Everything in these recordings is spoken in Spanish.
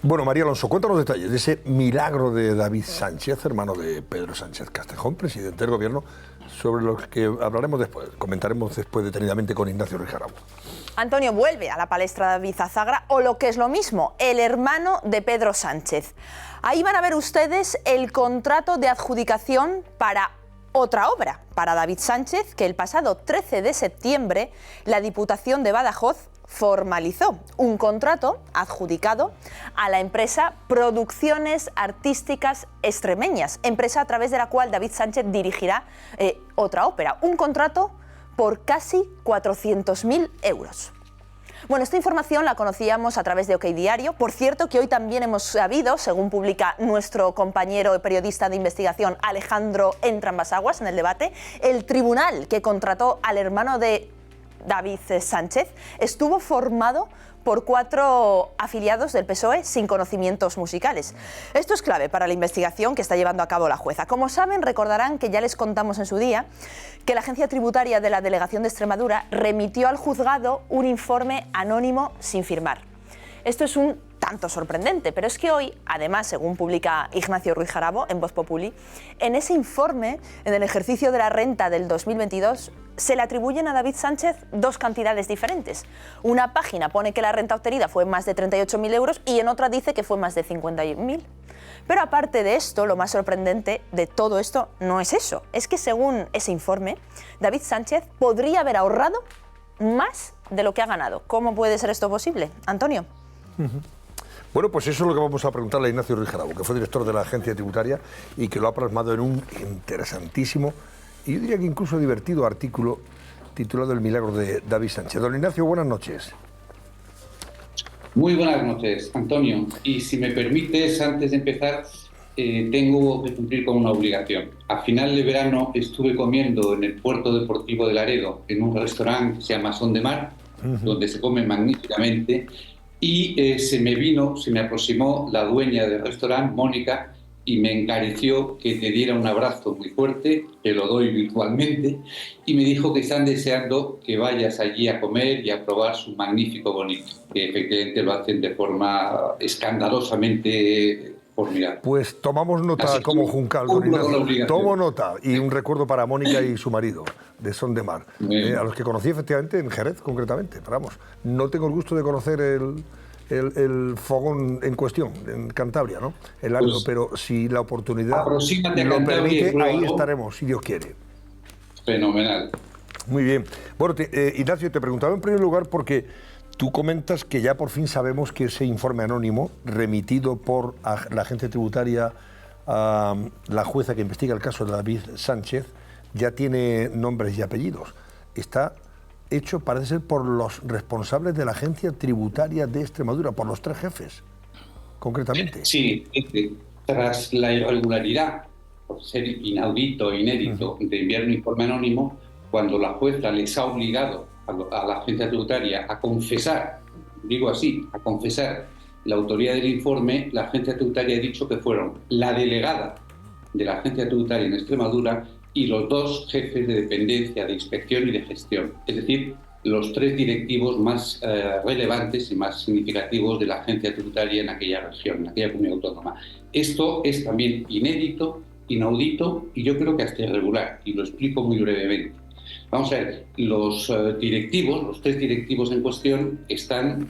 Bueno, María Alonso, cuéntanos detalles de ese milagro de David Sánchez, hermano de Pedro Sánchez Castejón, presidente del Gobierno, sobre los que hablaremos después, comentaremos después detenidamente con Ignacio Ruiz Jarabo. Antonio, vuelve a la palestra David Azagra, o lo que es lo mismo, el hermano de Pedro Sánchez. Ahí van a ver ustedes el contrato de adjudicación para otra obra, para David Sánchez, que el pasado 13 de septiembre la Diputación de Badajoz formalizó un contrato adjudicado a la empresa Producciones Artísticas Extremeñas, empresa a través de la cual David Sánchez dirigirá otra ópera. Un contrato por casi 400.000 euros. Bueno, esta información la conocíamos a través de OK Diario. Por cierto, que hoy también hemos sabido, según publica nuestro compañero y periodista de investigación Alejandro Entrambas-Aguas en El Debate, el tribunal que contrató al hermano de David Sánchez estuvo formado por 4 afiliados del PSOE sin conocimientos musicales. Esto es clave para la investigación que está llevando a cabo la jueza. Como saben, recordarán que ya les contamos en su día que la Agencia Tributaria de la Delegación de Extremadura remitió al juzgado un informe anónimo sin firmar. Esto es un tanto sorprendente, pero es que hoy, además, según publica Ignacio Ruiz Jarabo en Voz Populi, en ese informe, en el ejercicio de la renta del 2022, se le atribuyen a David Sánchez 2 cantidades diferentes. Una página pone que la renta obtenida fue más de 38.000 euros y en otra dice que fue más de 50.000. Pero aparte de esto, lo más sorprendente de todo esto no es eso. Es que según ese informe, David Sánchez podría haber ahorrado más de lo que ha ganado. ¿Cómo puede ser esto posible, Antonio? Bueno, pues eso es lo que vamos a preguntarle a Ignacio Ruiz Jarabo, que fue director de la Agencia Tributaria y que lo ha plasmado en un interesantísimo y yo diría que incluso divertido artículo titulado El milagro de David Sánchez. Don Ignacio, buenas noches. Muy buenas noches, Antonio. Y si me permites, antes de empezar, tengo que cumplir con una obligación. A final de verano estuve comiendo en el puerto deportivo de Laredo, en un restaurante que se llama Son de Mar, donde se come magníficamente, y se me aproximó la dueña del restaurante, Mónica, y me encareció que te diera un abrazo muy fuerte, que lo doy virtualmente, y me dijo que están deseando que vayas allí a comer y a probar su magnífico bonito, que efectivamente lo hacen de forma escandalosamente formidable. Pues tomamos nota como Juncal, don Ignacio. Tomo nota, y un recuerdo para Mónica y su marido, de Son de Mar, a los que conocí efectivamente en Jerez, concretamente. Pero vamos, no tengo el gusto de conocer el fogón en cuestión, en Cantabria, ¿no? El árido, pues, pero si la oportunidad lo permite, ahí estaremos, si Dios quiere. Fenomenal. Muy bien. Bueno, Ignacio, te preguntaba en primer lugar porque tú comentas que ya por fin sabemos que ese informe anónimo remitido por la agencia tributaria a la jueza que investiga el caso de David Sánchez ya tiene nombres y apellidos. Está hecho, parece ser, por los responsables de la Agencia Tributaria de Extremadura, por los 3 jefes, concretamente. Sí, tras la irregularidad, por ser inaudito e inédito, de enviar un informe anónimo, cuando la jueza les ha obligado a la Agencia Tributaria a confesar, digo así, a confesar la autoría del informe, la Agencia Tributaria ha dicho que fueron la delegada de la Agencia Tributaria en Extremadura y los 2 jefes de dependencia de inspección y de gestión, es decir, los 3 directivos más relevantes y más significativos de la agencia tributaria en aquella región, en aquella comunidad autónoma. Esto es también inédito, inaudito y yo creo que hasta irregular, y lo explico muy brevemente. Vamos a ver, los 3 directivos en cuestión están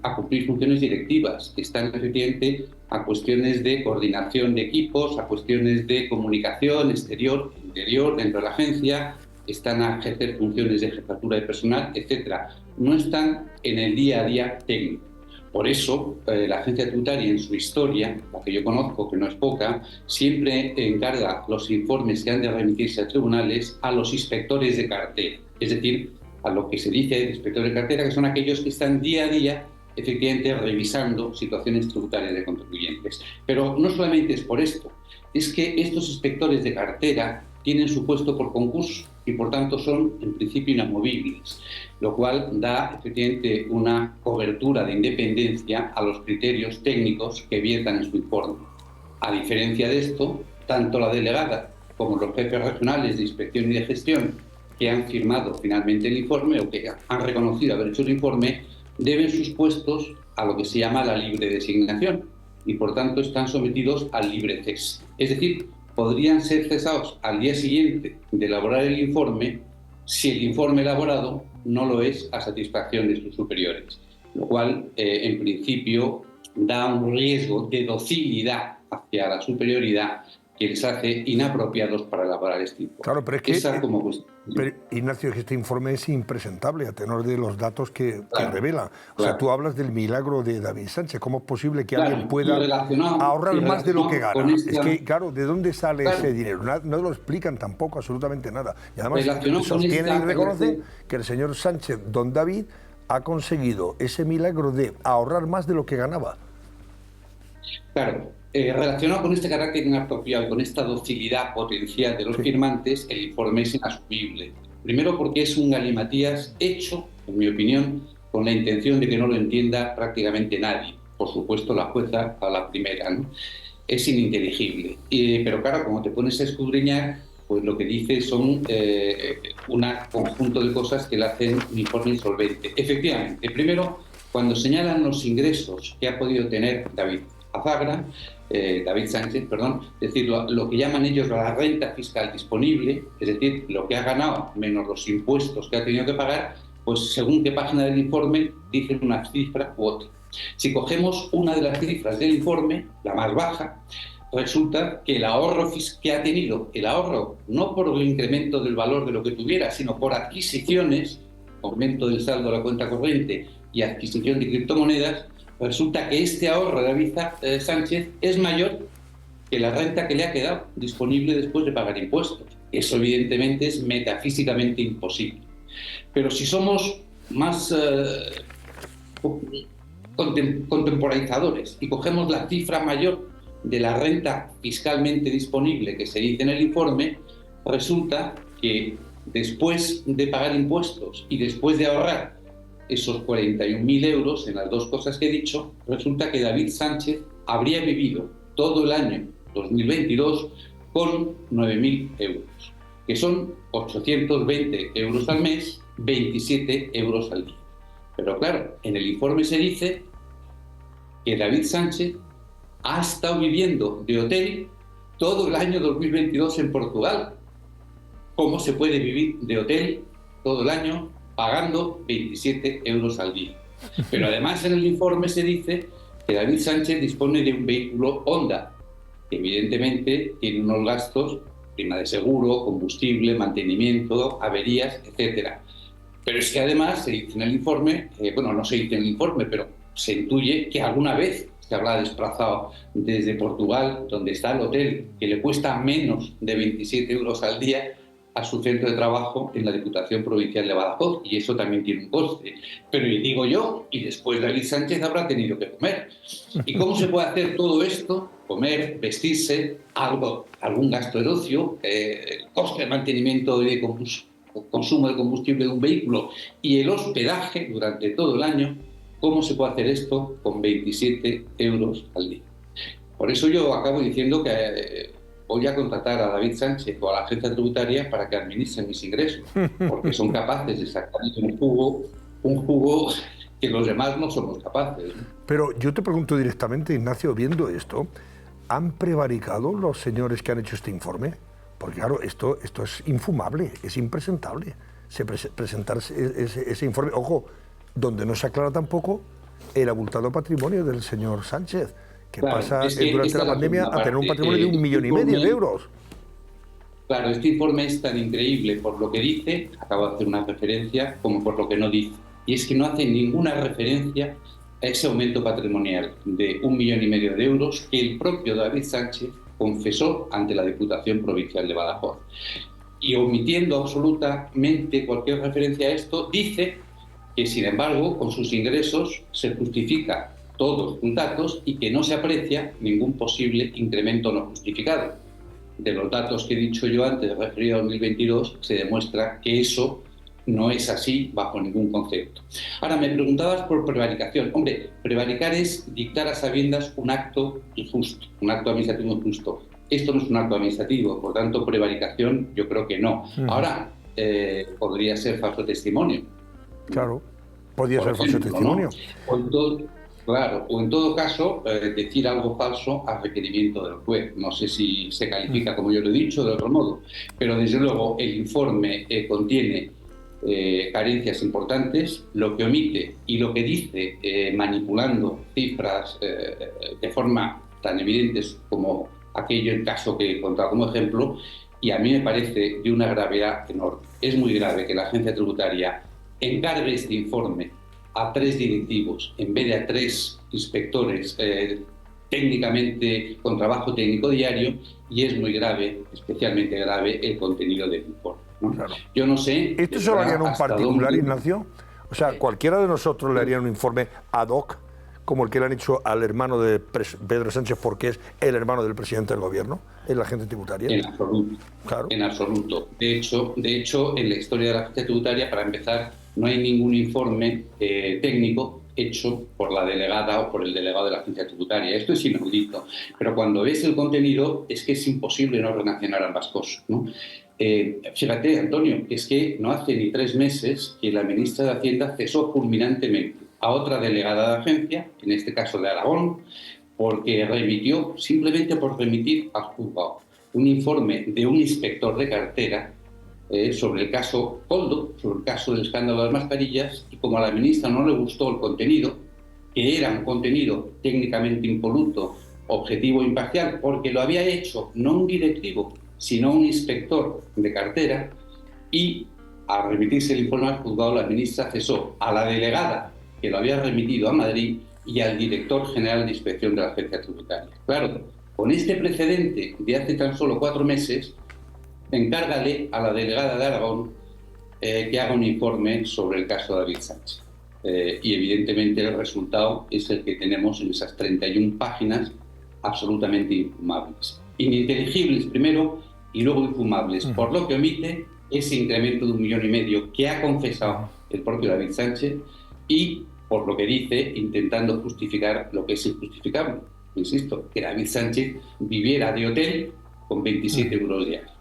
a cumplir funciones directivas, están efectivamente a cuestiones de coordinación de equipos, a cuestiones de comunicación exterior, interior, dentro de la agencia, están a ejercer funciones de jefatura de personal, etc. No están en el día a día técnico. Por eso, la agencia tributaria en su historia, la que yo conozco, que no es poca, siempre encarga los informes que han de remitirse a tribunales a los inspectores de cartera, es decir, a lo que se dice de inspectores de cartera, que son aquellos que están día a día efectivamente revisando situaciones tributarias de contribuyentes. Pero no solamente es por esto, es que estos inspectores de cartera tienen su puesto por concurso y por tanto son en principio inamovibles, lo cual da efectivamente una cobertura de independencia a los criterios técnicos que viertan en su informe. A diferencia de esto, tanto la delegada como los jefes regionales de inspección y de gestión que han firmado finalmente el informe o que han reconocido haber hecho el informe, deben sus puestos a lo que se llama la libre designación y por tanto están sometidos al libre cese. Es decir, podrían ser cesados al día siguiente de elaborar el informe si el informe elaborado no lo es a satisfacción de sus superiores, lo cual en principio da un riesgo de docilidad hacia la superioridad que les hace inapropiados para elaborar este informe. Claro, pero es que, pero, Ignacio, es que este informe es impresentable a tenor de los datos que revela. O sea, tú hablas del milagro de David Sánchez. ¿Cómo es posible que alguien pueda ahorrar más de lo que gana? Es que, claro, ¿de dónde sale ese dinero? No lo explican tampoco absolutamente nada. Y además sostienen y reconocen que el señor Sánchez, don David, ha conseguido ese milagro de ahorrar más de lo que ganaba. Claro. Relacionado con este carácter inapropiado y con esta docilidad potencial de los firmantes, el informe es inasumible. Primero porque es un galimatías hecho, en mi opinión, con la intención de que no lo entienda prácticamente nadie. Por supuesto, la jueza a la primera, ¿no? Es ininteligible. Pero claro, como te pones a escudriñar, pues lo que dice son un conjunto de cosas que le hacen un informe insolvente. Efectivamente, primero, cuando señalan los ingresos que ha podido tener David Sánchez, es decir, lo que llaman ellos la renta fiscal disponible, es decir, lo que ha ganado menos los impuestos que ha tenido que pagar, pues según qué página del informe dicen una cifra u otra. Si cogemos una de las cifras del informe, la más baja, resulta que el ahorro que ha tenido, el ahorro no por el incremento del valor de lo que tuviera, sino por adquisiciones, aumento del saldo de la cuenta corriente y adquisición de criptomonedas, resulta que este ahorro de David Sánchez es mayor que la renta que le ha quedado disponible después de pagar impuestos. Eso evidentemente es metafísicamente imposible. Pero si somos más contemporizadores y cogemos la cifra mayor de la renta fiscalmente disponible que se dice en el informe, resulta que después de pagar impuestos y después de ahorrar esos 41.000 euros en las dos cosas que he dicho, resulta que David Sánchez habría vivido todo el año 2022 con 9.000 euros, que son 820 euros al mes, 27 euros al día. Pero claro, en el informe se dice que David Sánchez ha estado viviendo de hotel todo el año 2022 en Portugal. ¿Cómo se puede vivir de hotel todo el año pagando 27 euros al día? Pero además en el informe se dice que David Sánchez dispone de un vehículo Honda, que evidentemente tiene unos gastos, prima de seguro, combustible, mantenimiento, averías, etcétera. Pero es que además se dice en el informe, no se dice en el informe, pero se intuye que alguna vez se habrá desplazado desde Portugal, donde está el hotel, que le cuesta menos de 27 euros al día, a su centro de trabajo en la Diputación Provincial de Badajoz, y eso también tiene un coste. Pero digo yo, y después David Sánchez habrá tenido que comer. ¿Y cómo se puede hacer todo esto? Comer, vestirse, algún gasto de ocio, el coste de mantenimiento y de consumo de combustible de un vehículo y el hospedaje durante todo el año. ¿Cómo se puede hacer esto con 27 euros al día? Por eso yo acabo diciendo que voy a contratar a David Sánchez o a la agencia tributaria para que administren mis ingresos, porque son capaces de sacar un jugo que los demás no somos capaces. Pero yo te pregunto directamente, Ignacio, viendo esto, ¿han prevaricado los señores que han hecho este informe? Porque claro, esto es infumable, es impresentable, presentar ese informe. Ojo, donde no se aclara tampoco el abultado patrimonio del señor Sánchez, que pasa durante la pandemia a tener un patrimonio de 1,5 millones de euros. Claro, este informe es tan increíble por lo que dice, acabo de hacer una referencia, como por lo que no dice. Y es que no hace ninguna referencia a ese aumento patrimonial de 1,5 millones de euros que el propio David Sánchez confesó ante la Diputación Provincial de Badajoz. Y omitiendo absolutamente cualquier referencia a esto, dice que, sin embargo, con sus ingresos se justifica todos los datos y que no se aprecia ningún posible incremento no justificado. De los datos que he dicho yo antes, referido a 2022, se demuestra que eso no es así bajo ningún concepto. Ahora, me preguntabas por prevaricación. Hombre, prevaricar es dictar a sabiendas un acto injusto, un acto administrativo injusto. Esto no es un acto administrativo, por tanto, prevaricación yo creo que no. Ahora, podría ser falso testimonio. Claro, podría ser falso testimonio. ¿No? Claro, o en todo caso, decir algo falso al requerimiento del juez. No sé si se califica, como yo lo he dicho, de otro modo, pero desde luego el informe contiene carencias importantes. Lo que omite y lo que dice, manipulando cifras de forma tan evidentes como aquello, el caso que he contado como ejemplo, y a mí me parece de una gravedad enorme. Es muy grave que la agencia tributaria encargue este informe a 3 directivos en vez de a 3 inspectores técnicamente con trabajo técnico diario, y es muy grave, especialmente grave, el contenido del informe, ¿no? Claro. Yo no sé... ¿Esto se lo harían a un particular, dónde... Ignacio? O sea, cualquiera de nosotros le harían un informe ad hoc, como el que le han hecho al hermano de Pedro Sánchez, porque es el hermano del presidente del gobierno, es la agencia tributaria. En absoluto. Claro. En absoluto. De hecho, en la historia de la agencia tributaria, para empezar, no hay ningún informe técnico hecho por la delegada o por el delegado de la agencia tributaria. Esto es inaudito. Pero cuando ves el contenido, es que es imposible no relacionar ambas cosas, ¿no? Fíjate, Antonio, es que no hace ni 3 meses que la ministra de Hacienda cesó fulminantemente a otra delegada de agencia, en este caso de Aragón, porque remitió, simplemente por remitir al juzgado, un informe de un inspector de cartera sobre el caso Koldo, sobre el caso del escándalo de las mascarillas, y como a la ministra no le gustó el contenido, que era un contenido técnicamente impoluto, objetivo e imparcial, porque lo había hecho no un directivo, sino un inspector de cartera, y al remitirse el informe al juzgado, la ministra cesó a la delegada que lo había remitido a Madrid y al director general de inspección de la agencia tributaria. Claro, con este precedente de hace tan solo 4 meses, encárgale a la delegada de Aragón que haga un informe sobre el caso de David Sánchez. Y evidentemente el resultado es el que tenemos en esas 31 páginas absolutamente infumables. Ininteligibles primero y luego infumables, por lo que omite ese incremento de 1,5 millones que ha confesado el propio David Sánchez, y por lo que dice, intentando justificar lo que es injustificable. Insisto, que David Sánchez viviera de hotel con 27 euros diarios.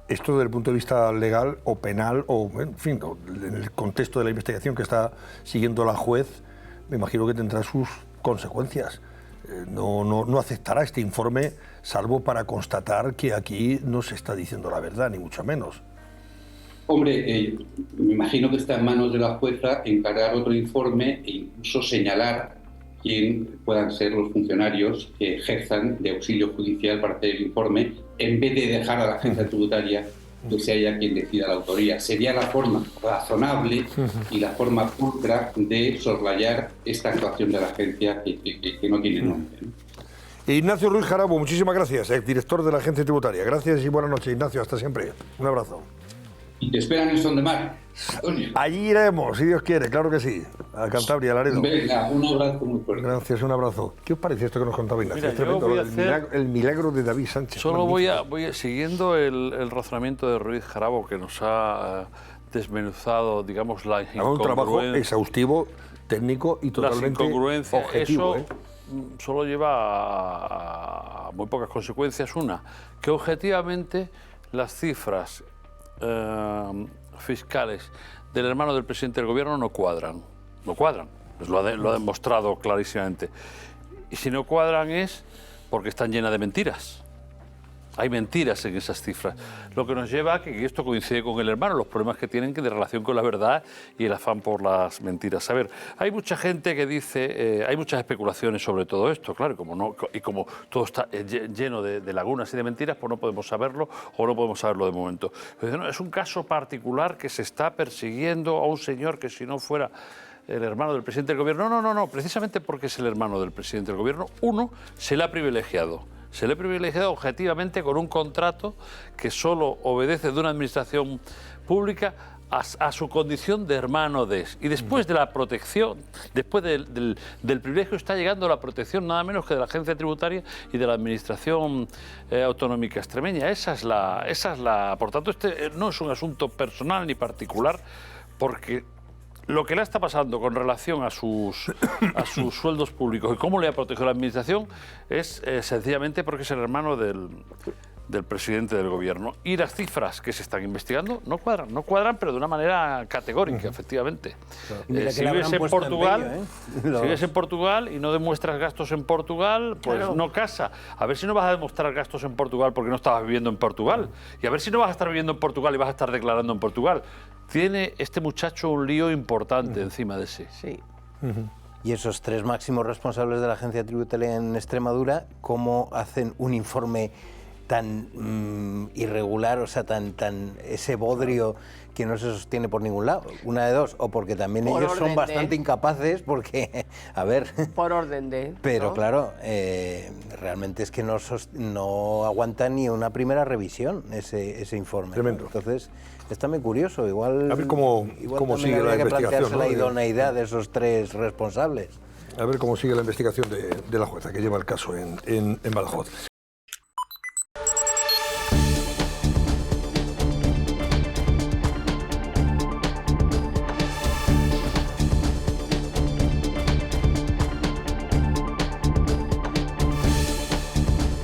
Esto desde el punto de vista legal o penal, o en fin, en el contexto de la investigación que está siguiendo la juez, me imagino que tendrá sus consecuencias. No aceptará este informe, salvo para constatar que aquí no se está diciendo la verdad, ni mucho menos. Hombre, me imagino que está en manos de la jueza encargar otro informe e incluso señalar quién puedan ser los funcionarios que ejerzan de auxilio judicial para hacer el informe, en vez de dejar a la agencia tributaria que sea ella quien decida la autoría. Sería la forma razonable y la forma pulcra de soslayar esta actuación de la agencia que no tiene nombre, ¿no? Ignacio Ruiz Jarabo, muchísimas gracias, exdirector de la agencia tributaria. Gracias y buenas noches, Ignacio, hasta siempre. Un abrazo. Y te esperan en Son de Mar, Antonio. Allí iremos, si Dios quiere, claro que sí. A Cantabria, a Laredo. Venga, un abrazo muy fuerte. Gracias, un abrazo. ¿Qué os parece esto que nos contaba Ignacio? Mira, Es tremendo, yo voy a hacer... el milagro de David Sánchez. Solo voy a, siguiendo el razonamiento de Ruiz Jarabo, que nos ha desmenuzado, digamos, la incongruencia. Un trabajo exhaustivo, técnico y totalmente objetivo. Eso solo lleva a muy pocas consecuencias. Una, que objetivamente las cifras fiscales del hermano del presidente del gobierno no cuadran. No cuadran, pues lo ha demostrado clarísimamente. Y si no cuadran es porque están llenas de mentiras. Hay mentiras en esas cifras. Lo que nos lleva a que esto coincide con el hermano, los problemas que tienen de relación con la verdad y el afán por las mentiras. A ver, hay mucha gente que dice, hay muchas especulaciones sobre todo esto, claro, y como todo está lleno de lagunas y de mentiras, pues no podemos saberlo o no podemos saberlo de momento. Pero no, es un caso particular que se está persiguiendo a un señor que si no fuera el hermano del presidente del gobierno, no, precisamente porque es el hermano del presidente del gobierno, uno, se le ha privilegiado. Se le ha privilegiado objetivamente con un contrato que solo obedece de una administración pública a su condición de hermano de. Y después de la protección, después del privilegio, está llegando la protección nada menos que de la agencia tributaria y de la administración autonómica extremeña. Esa es la. Por tanto, este no es un asunto personal ni particular, porque lo que le está pasando con relación a sus sueldos públicos y cómo le ha protegido la administración es sencillamente porque es el hermano del presidente del gobierno. Y las cifras que se están investigando no cuadran, pero de una manera categórica, efectivamente. Si vives en Portugal, si vives en Portugal y no demuestras gastos en Portugal, pues no casa. A ver si no vas a demostrar gastos en Portugal porque no estabas viviendo en Portugal. Y a ver si no vas a estar viviendo en Portugal y vas a estar declarando en Portugal. Tiene este muchacho un lío importante encima de sí. Sí. Y esos 3 máximos responsables de la agencia tributaria en Extremadura, ¿cómo hacen un informe tan irregular, o sea, tan ese bodrio que no se sostiene por ningún lado? Una de dos, o porque también Por ellos son orden bastante de- incapaces, porque, a ver... Por orden de... Pero ¿no? claro, realmente es que no aguanta ni una primera revisión ese informe. Tremendo. ¿No? Entonces, está muy curioso. Igual, A ver cómo también sigue la habría que investigación, plantearse ¿no? la idoneidad de esos 3 responsables. A ver cómo sigue la investigación de la jueza que lleva el caso en Badajoz.